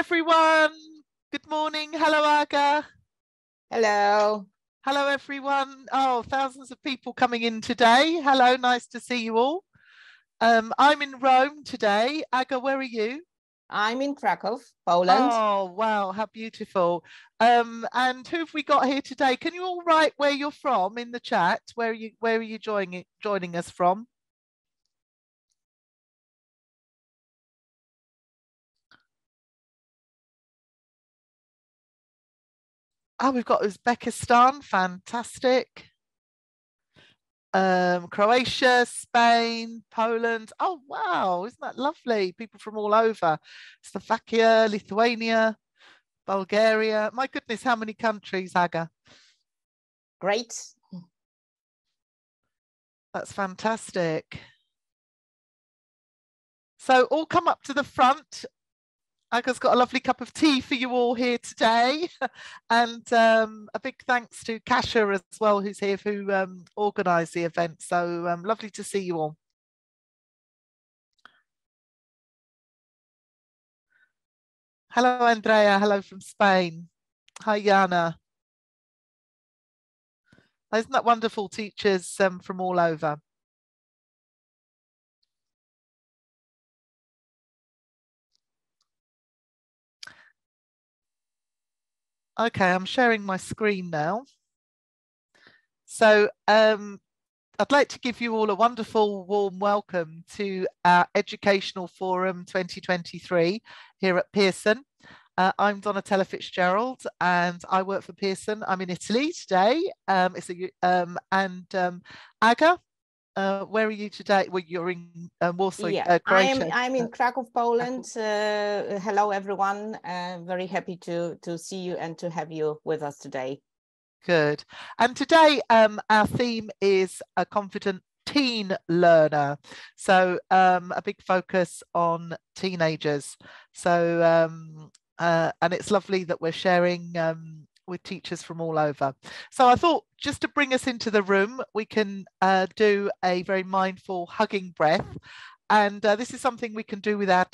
everyone. Good morning. Hello, Aga. Hello. Hello, everyone. Oh, thousands of people coming in today. Hello, nice to see you all. I'm in Rome today. Aga, where are you? I'm in Krakow, Poland. Oh, wow, how beautiful. And who have we got here today? Can you all write where you're from in the chat? Where are you joining us from? Oh, we've got Uzbekistan, fantastic. Croatia, Spain, Poland. Oh, wow, isn't that lovely? People from all over. Slovakia, Lithuania, Bulgaria. My goodness, how many countries, Aga? Great. That's fantastic. So all come up to the front. Aga's got a lovely cup of tea for you all here today. And a big thanks to Kasha as well, who's here, who organised the event. So lovely to see you all. Hello, Andrea. Hello from Spain. Hi, Jana. Isn't that wonderful, teachers from all over? Okay, I'm sharing my screen now. So I'd like to give you all a wonderful warm welcome to our Educational Forum 2023 here at Pearson. I'm Donatella Fitzgerald and I work for Pearson. I'm in Italy today. Aga, where are you today? Well, you're in Warsaw, yeah, Croatia. I'm in Krakow, Poland. Hello, everyone. Very happy to see you and to have you with us today. Good. And today our theme is a confident teen learner. So a big focus on teenagers. So and it's lovely that we're sharing with teachers from all over. So I thought just to bring us into the room, we can do a very mindful hugging breath. And this is something we can do with our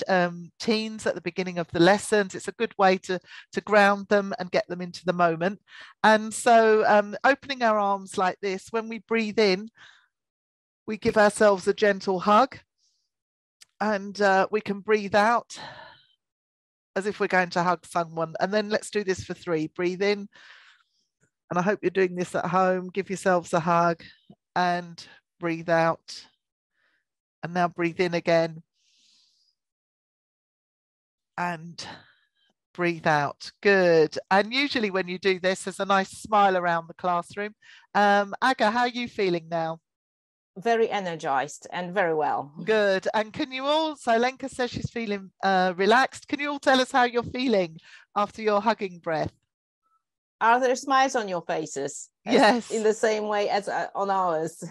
teens at the beginning of the lessons. It's a good way to ground them and get them into the moment. And so opening our arms like this, when we breathe in, we give ourselves a gentle hug. And we can breathe out as if we're going to hug someone. And then let's do this for 3. Breathe in. And I hope you're doing this at home. Give yourselves a hug and breathe out. And now breathe in again. And breathe out. Good. And usually when you do this, there's a nice smile around the classroom. Aga, how are you feeling now? Very energized and very well. Good. And can you all, so Lenka says she's feeling relaxed. Can you all tell us how you're feeling after your hugging breath? Are there smiles on your faces? Yes. In the same way as on ours.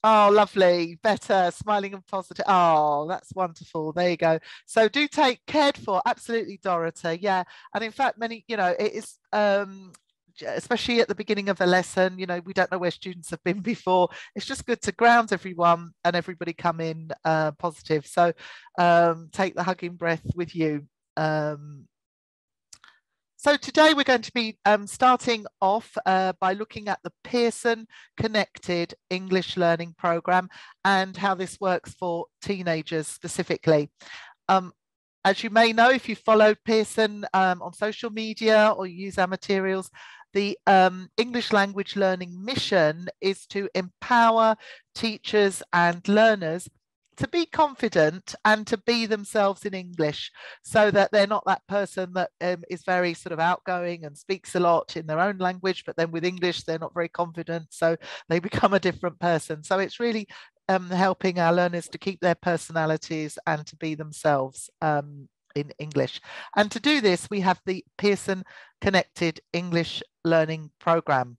Oh, lovely. Better, smiling and positive. Oh, that's wonderful. There you go. So do take cared for. Absolutely, Dorota. Yeah. And in fact, many, it is, especially at the beginning of a lesson, we don't know where students have been before. It's just good to ground everyone and everybody come in positive. So take the hugging breath with you. So today we're going to be starting off by looking at the Pearson Connected English Learning Programme and how this works for teenagers specifically. As you may know, if you followed Pearson on social media or use our materials, the English language learning mission is to empower teachers and learners to be confident and to be themselves in English, so that they're not that person that is very sort of outgoing and speaks a lot in their own language, but then with English, they're not very confident. So they become a different person. So it's really helping our learners to keep their personalities and to be themselves in English. And to do this, we have the Pearson Connected English Learning Programme.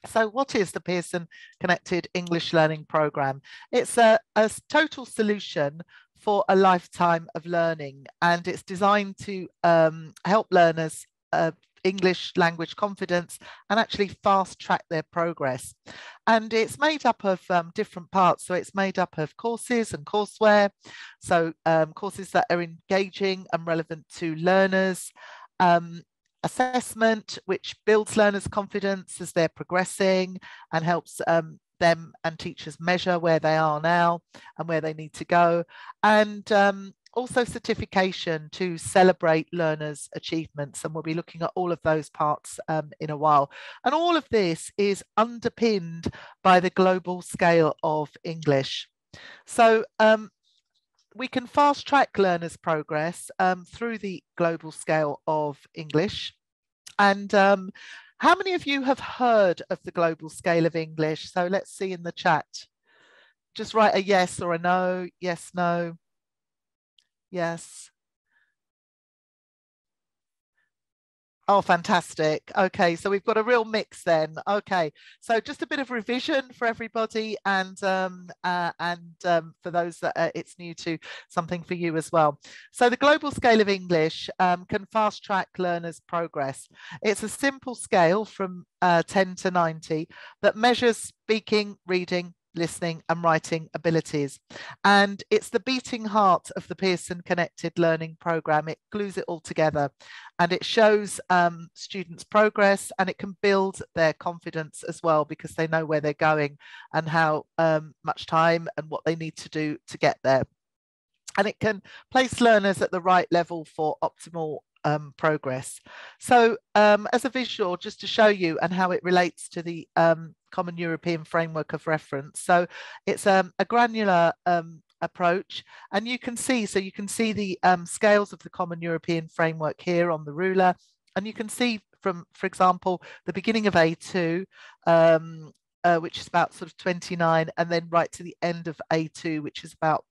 So what is the Pearson Connected English Learning Programme? It's a total solution for a lifetime of learning, and it's designed to help learners English language confidence and actually fast track their progress. And it's made up of different parts. So it's made up of courses and courseware. So courses that are engaging and relevant to learners. Assessment, which builds learners' confidence as they're progressing and helps them and teachers measure where they are now and where they need to go. And also certification to celebrate learners' achievements. And we'll be looking at all of those parts in a while. And all of this is underpinned by the global scale of English. So we can fast track learners' progress through the global scale of English. And how many of you have heard of the global scale of English? So let's see in the chat. Just write a yes or a no. Yes, no. Yes. Oh, fantastic. Okay, so we've got a real mix then. Okay, so just a bit of revision for everybody, and for those that it's new to, something for you as well. So the global scale of English can fast track learners' progress. It's a simple scale from 10 to 90 that measures speaking, reading, listening and writing abilities. And it's the beating heart of the Pearson Connected Learning Programme. It glues it all together and it shows students' progress, and it can build their confidence as well because they know where they're going and how much time and what they need to do to get there. And it can place learners at the right level for optimal progress. So as a visual, just to show you and how it relates to the Common European Framework of Reference. So it's a granular approach, and you can see the scales of the Common European Framework here on the ruler, and you can see from, for example, the beginning of A2, which is about sort of 29, and then right to the end of A2, which is about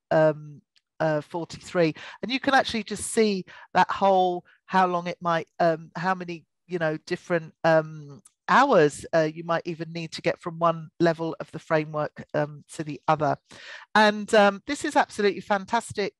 43, and you can actually just see that whole, how long it might, how many, different hours you might even need to get from one level of the framework to the other. And this is absolutely fantastic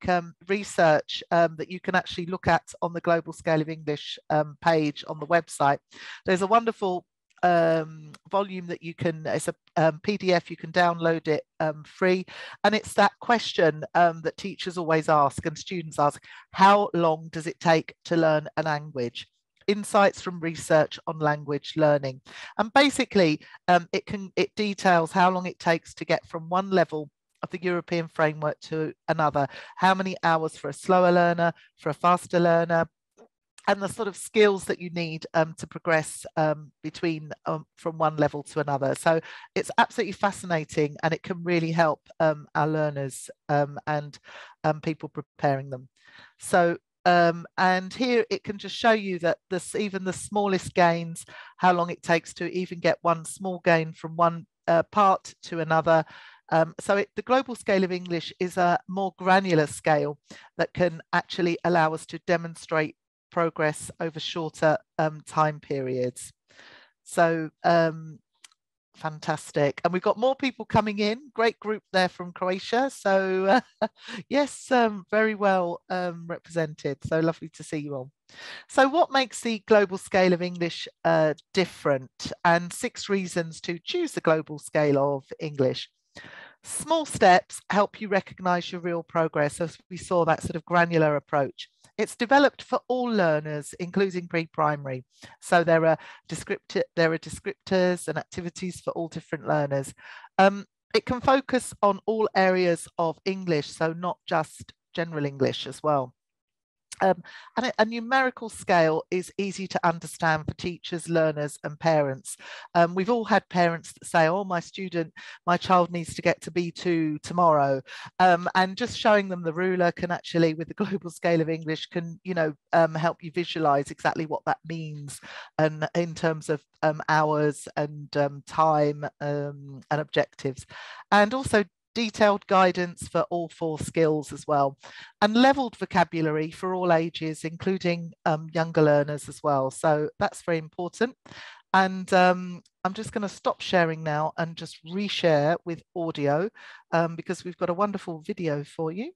research that you can actually look at on the Global Scale of English page on the website. There's a wonderful volume that you can, it's a PDF, you can download it free, and it's that question that teachers always ask and students ask: how long does it take to learn a language? Insights from research on language learning. And basically it details how long it takes to get from one level of the European framework to another, how many hours for a slower learner, for a faster learner, and the sort of skills that you need to progress between from one level to another. So it's absolutely fascinating, and it can really help our learners and people preparing them. So and here it can just show you that even the smallest gains, how long it takes to even get one small gain from one part to another. So the global scale of English is a more granular scale that can actually allow us to demonstrate progress over shorter time periods. So fantastic. And we've got more people coming in. Great group there from Croatia. So yes, very well represented. So lovely to see you all. So what makes the global scale of English different? And 6 reasons to choose the global scale of English. Small steps help you recognize your real progress, as we saw that sort of granular approach. It's developed for all learners, including pre-primary. So there are descriptors and activities for all different learners. It can focus on all areas of English, so not just general English as well. And a numerical scale is easy to understand for teachers, learners and parents. We've all had parents that say, oh, my child needs to get to B2 tomorrow. And just showing them the ruler can actually, with the global scale of English, can, help you visualize exactly what that means, and in terms of hours and time and objectives. And also detailed guidance for all 4 skills as well, and leveled vocabulary for all ages, including younger learners as well. So that's very important. And I'm just going to stop sharing now and just reshare with audio because we've got a wonderful video for you.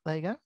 There you go.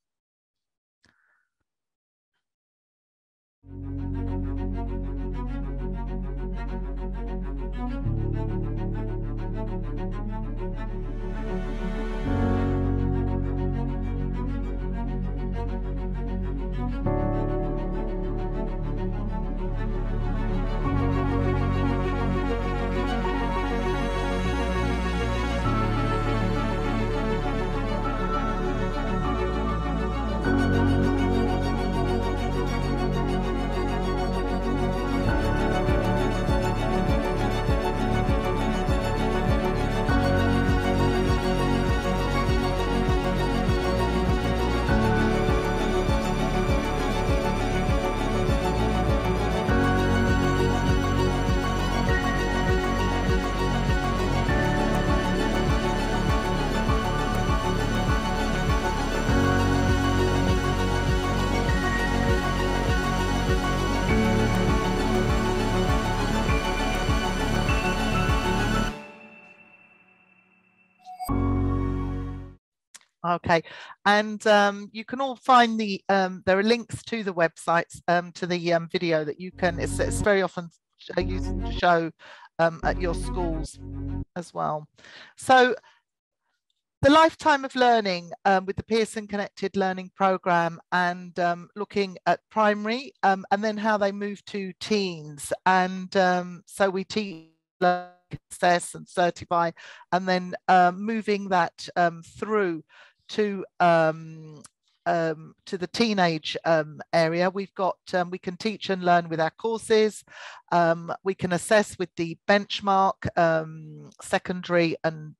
Okay, and you can all find the there are links to the websites to the video that you can. It's very often used to show at your schools as well. So the lifetime of learning with the Pearson Connected Learning Programme, and looking at primary and then how they move to teens. And so we teach, assess and certify, and then moving that through to the teenage area. We've got, we can teach and learn with our courses. We can assess with the benchmark, secondary and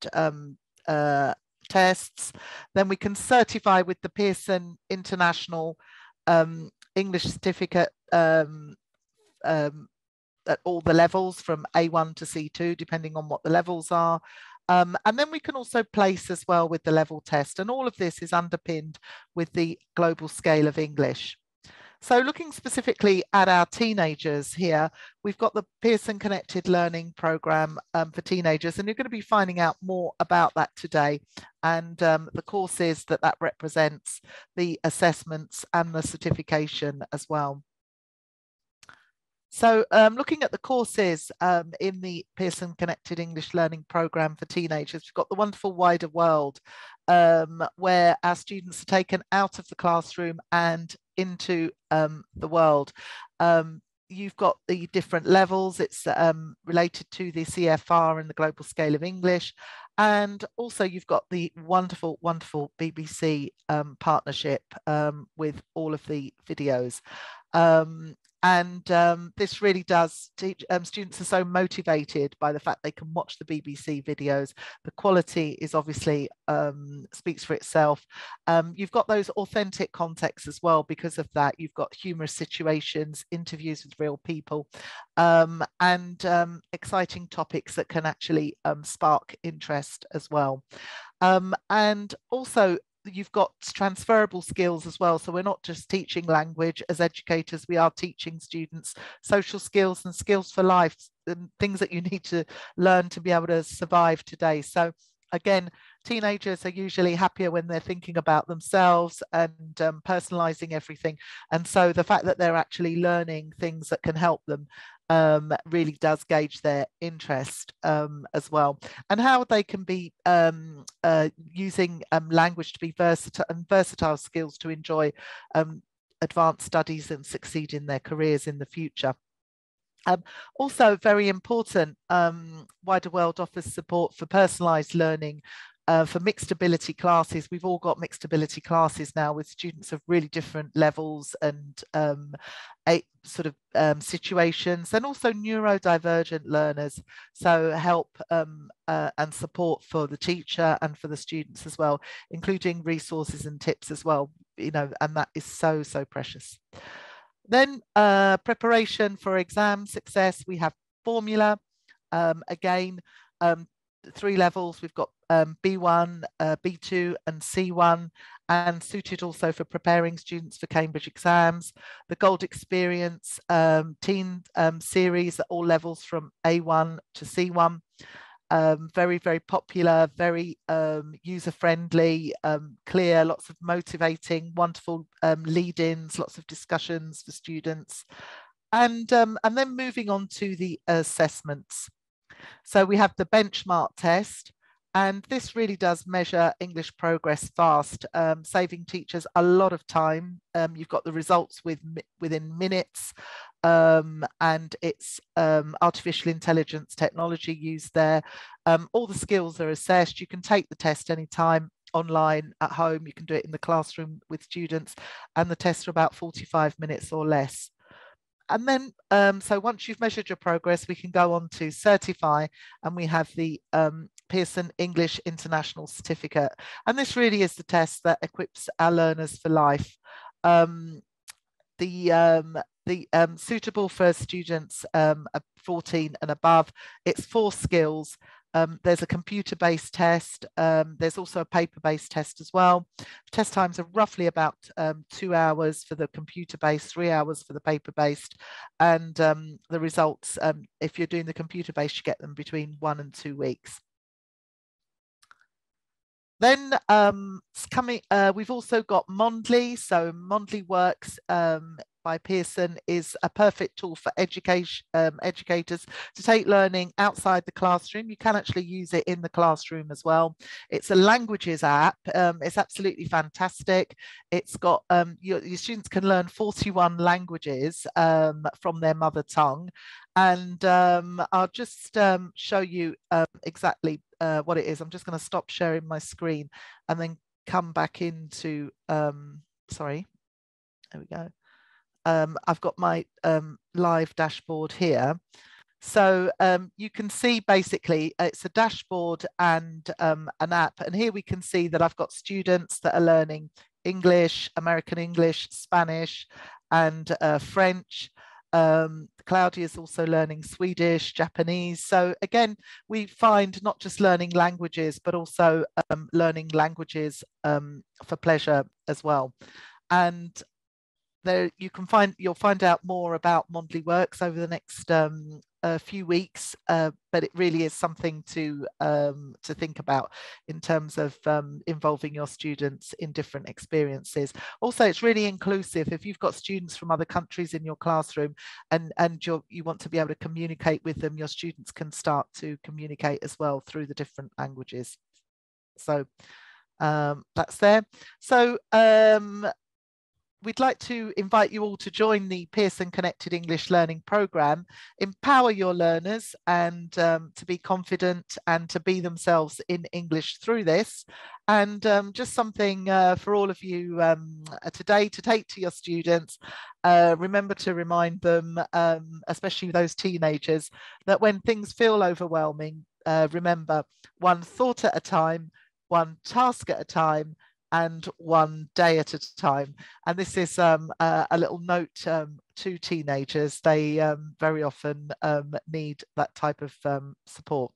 tests. Then we can certify with the Pearson International English Certificate at all the levels from A1 to C2, depending on what the levels are. And then we can also place as well with the level test. And all of this is underpinned with the global scale of English. So looking specifically at our teenagers here, we've got the Pearson Connected Learning Programme for teenagers, and you're going to be finding out more about that today, and the courses that represents, the assessments and the certification as well. So looking at the courses in the Pearson Connected English Learning Programme for teenagers, we've got the wonderful Wider World, where our students are taken out of the classroom and into the world. You've got the different levels. It's related to the CFR and the global scale of English. And also you've got the wonderful, wonderful BBC partnership with all of the videos. This really does teach, students are so motivated by the fact they can watch the BBC videos. The quality is obviously speaks for itself. You've got those authentic contexts as well. Because of that, you've got humorous situations, interviews with real people, and exciting topics that can actually spark interest as well. And also you've got transferable skills as well. So we're not just teaching language as educators, we are teaching students social skills and skills for life, and things that you need to learn to be able to survive today. So again, teenagers are usually happier when they're thinking about themselves and personalizing everything. And so the fact that they're actually learning things that can help them really does gauge their interest as well, and how they can be using language to be versatile skills to enjoy advanced studies and succeed in their careers in the future. Also very important, Wider World offers support for personalised learning for mixed ability classes. We've all got mixed ability classes now with students of really different levels and situations, and also neurodivergent learners. So help and support for the teacher and for the students as well, including resources and tips as well, you know, and that is so, so precious. Then preparation for exam success. We have formula, again, 3 levels. We've got B1, B2 and C1, and suited also for preparing students for Cambridge exams. The Gold Experience teen series at all levels from A1 to C1. Very, very popular, very user-friendly, clear, lots of motivating, wonderful lead-ins, lots of discussions for students. And then moving on to the assessments. So we have the benchmark test, and this really does measure English progress fast, saving teachers a lot of time. You've got the results within minutes, and it's artificial intelligence technology used there. All the skills are assessed. You can take the test anytime, online, at home. You can do it in the classroom with students, and the tests are about 45 minutes or less. And then, so once you've measured your progress, we can go on to certify, and we have the Pearson English International Certificate. And this really is the test that equips our learners for life. Suitable for students 14 and above. It's 4 skills. There's a computer-based test. There's also a paper-based test as well. Test times are roughly about 2 hours for the computer-based, 3 hours for the paper-based. And the results, if you're doing the computer-based, you get them between 1 and 2 weeks. Then we've also got Mondly. So Mondly Works by Pearson is a perfect tool for educators to take learning outside the classroom. You can actually use it in the classroom as well. It's a languages app. It's absolutely fantastic. It's got your students can learn 41 languages from their mother tongue. And I'll just show you exactly what it is. I'm just going to stop sharing my screen and then come back into, sorry, there we go. I've got my live dashboard here. So you can see basically it's a dashboard and an app. And here we can see that I've got students that are learning English, American English, Spanish, and French. Claudia is also learning Swedish, Japanese. So again, we find not just learning languages, but also learning languages for pleasure as well. And there you'll find out more about Mondly Works over the next few weeks, but it really is something to think about in terms of involving your students in different experiences. Also, it's really inclusive. If you've got students from other countries in your classroom and you want to be able to communicate with them, your students can start to communicate as well through the different languages. So that's there. So we'd like to invite you all to join the Pearson Connected English Learning Programme, empower your learners and to be confident and to be themselves in English through this. And just something for all of you today to take to your students. Remember to remind them, especially those teenagers, that when things feel overwhelming, remember, one thought at a time, one task at a time, and one day at a time. And this is a little note to teenagers. They very often need that type of support.